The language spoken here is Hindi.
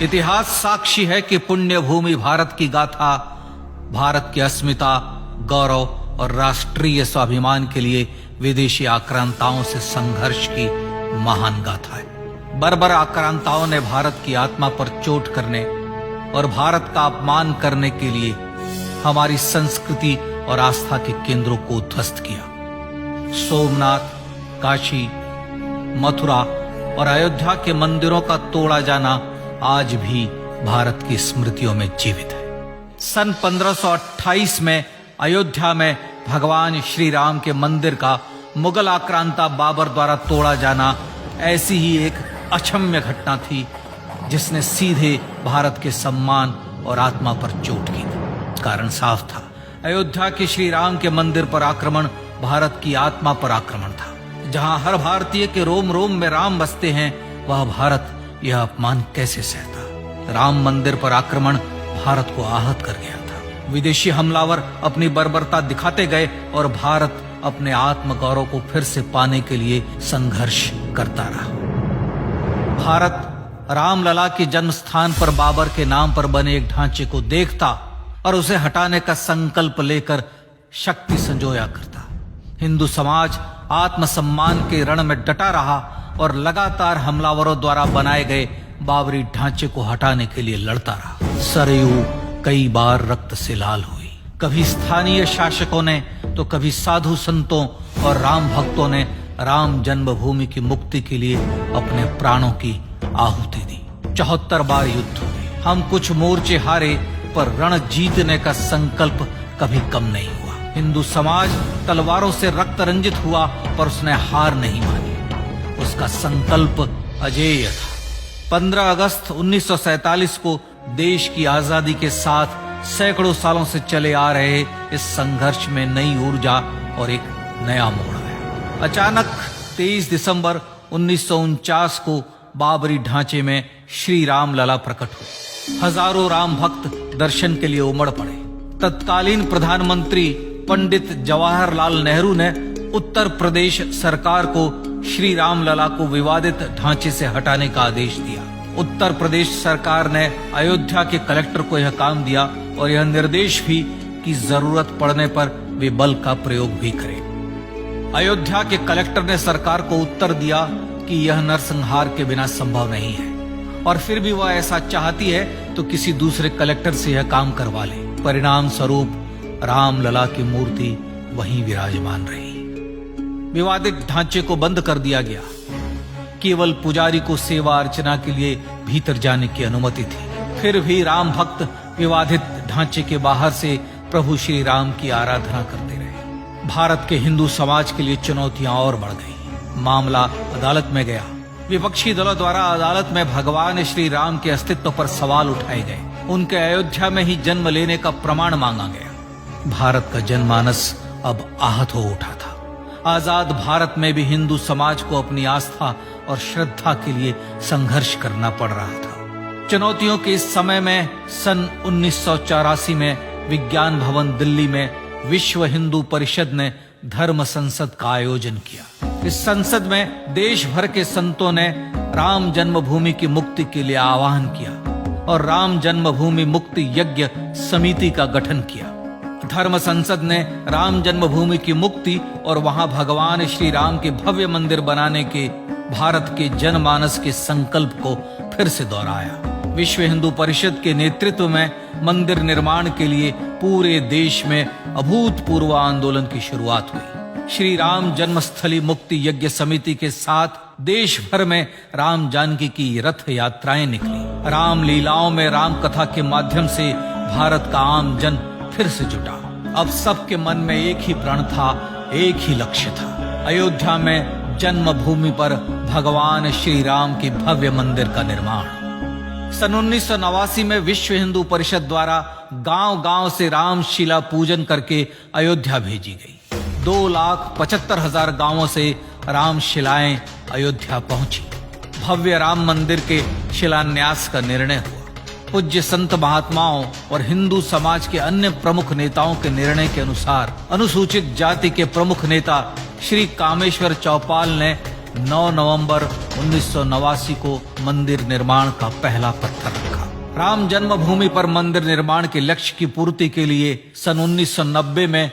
इतिहास साक्षी है कि पुण्य भूमि भारत की गाथा भारत की अस्मिता, गौरव और राष्ट्रीय स्वाभिमान के लिए विदेशी आक्रांताओं से संघर्ष की महान गाथा है। बर्बर आक्रांताओं ने भारत की आत्मा पर चोट करने और भारत का अपमान करने के लिए हमारी संस्कृति और आस्था के केंद्रों को ध्वस्त किया। सोमनाथ, काशी, मथुरा और अयोध्या के मंदिरों का तोड़ा जाना आज भी भारत की स्मृतियों में जीवित है। सन 1528 में अयोध्या में भगवान श्री राम के मंदिर का मुगल आक्रांता बाबर द्वारा तोड़ा जाना ऐसी ही एक अक्षम्य घटना थी जिसने सीधे भारत के सम्मान और आत्मा पर चोट की। कारण साफ था, अयोध्या के श्री राम के मंदिर पर आक्रमण भारत की आत्मा पर आक्रमण था। जहां हर भारतीय के रोम रोम में राम बसते हैं, वह भारत यह अपमान कैसे सहता। राम मंदिर पर आक्रमण भारत को आहत कर गया था। विदेशी हमलावर अपनी बर्बरता दिखाते गए और भारत अपने आत्म गौरव को फिर से पाने के लिए संघर्ष करता रहा। भारत रामलला के जन्म स्थान पर बाबर के नाम पर बने एक ढांचे को देखता और उसे हटाने का संकल्प लेकर शक्ति संजोया करता। हिंदू समाज आत्मसम्मान के रण में डटा रहा और लगातार हमलावरों द्वारा बनाए गए बाबरी ढांचे को हटाने के लिए लड़ता रहा। सरयू कई बार रक्त से लाल हुई। कभी स्थानीय शासकों ने तो कभी साधु संतों और राम भक्तों ने राम जन्मभूमि की मुक्ति के लिए अपने प्राणों की आहुति दी। 74 बार युद्ध हुए। हम कुछ मोर्चे हारे, पर रण जीतने का संकल्प कभी कम नहीं हुआ। हिंदू समाज तलवारों से रक्त रंजित हुआ, पर उसने हार नहीं मानी। उसका संकल्प अजेय था। 15 अगस्त 1947 को देश की आजादी के साथ सैकड़ों सालों से चले आ रहे इस संघर्ष में नई ऊर्जा और एक नया मोड़ आया। अचानक 23 दिसंबर 1949 को बाबरी ढांचे में श्री राम लला प्रकट हुए। हजारों राम भक्त दर्शन के लिए उमड़ पड़े। तत्कालीन प्रधानमंत्री पंडित जवाहरलाल नेहरू ने उत्तर प्रदेश सरकार को श्री राम लला को विवादित ढांचे से हटाने का आदेश दिया। उत्तर प्रदेश सरकार ने अयोध्या के कलेक्टर को यह काम दिया और यह निर्देश भी कि जरूरत पड़ने पर वे बल का प्रयोग भी करें। अयोध्या के कलेक्टर ने सरकार को उत्तर दिया कि यह नरसंहार के बिना संभव नहीं है, और फिर भी वह ऐसा चाहती है तो किसी दूसरे कलेक्टर से यह काम करवा ले। परिणाम स्वरूप रामलला की मूर्ति वहीं विराजमान रही। विवादित ढांचे को बंद कर दिया गया। केवल पुजारी को सेवा अर्चना के लिए भीतर जाने की अनुमति थी। फिर भी राम भक्त विवादित ढांचे के बाहर से प्रभु श्री राम की आराधना करते रहे। भारत के हिंदू समाज के लिए चुनौतियां और बढ़ गई। मामला अदालत में गया। विपक्षी दलों द्वारा अदालत में भगवान श्री राम के अस्तित्व पर सवाल उठाए गए। उनके अयोध्या में ही जन्म लेने का प्रमाण मांगा गया। भारत का जनमानस अब आहत हो उठा था। आजाद भारत में भी हिंदू समाज को अपनी आस्था और श्रद्धा के लिए संघर्ष करना पड़ रहा था। चुनौतियों के इस समय में सन 1984 में विज्ञान भवन दिल्ली में विश्व हिंदू परिषद ने धर्म संसद का आयोजन किया। इस संसद में देश भर के संतों ने राम जन्मभूमि की मुक्ति के लिए आह्वान किया और राम जन्मभूमि मुक्ति यज्ञ समिति का गठन किया। धर्म संसद ने राम जन्मभूमि की मुक्ति और वहां भगवान श्री राम के भव्य मंदिर बनाने के भारत के जनमानस के संकल्प को फिर से दोहराया। विश्व हिंदू परिषद के नेतृत्व में मंदिर निर्माण के लिए पूरे देश में अभूतपूर्व आंदोलन की शुरुआत हुई। श्री राम जन्मस्थली मुक्ति यज्ञ समिति के साथ देश भर में राम जानकी की रथ यात्राएं निकली। राम लीलाओं में राम कथा के माध्यम से भारत का आम जन फिर से जुटा। अब सबके मन में एक ही प्रण था, एक ही लक्ष्य था। अयोध्या में जन्मभूमि पर भगवान श्री राम के भव्य मंदिर का निर्माण। सन 1989 में विश्व हिंदू परिषद द्वारा गांव-गांव से रामशिला पूजन करके अयोध्या भेजी गई। 2,75,000 गांवों से रामशिलाएं अयोध्या पहुंची। भव्य राम मंदिर के शिलान्यास का निर्णय हुआ। पूज्य संत महात्माओं और हिंदू समाज के अन्य प्रमुख नेताओं के निर्णय के अनुसार अनुसूचित जाति के प्रमुख नेता श्री कामेश्वर चौपाल ने 9 नवंबर 1989 को मंदिर निर्माण का पहला पत्थर रखा। राम जन्मभूमि पर मंदिर निर्माण के लक्ष्य की पूर्ति के लिए सन 1990 में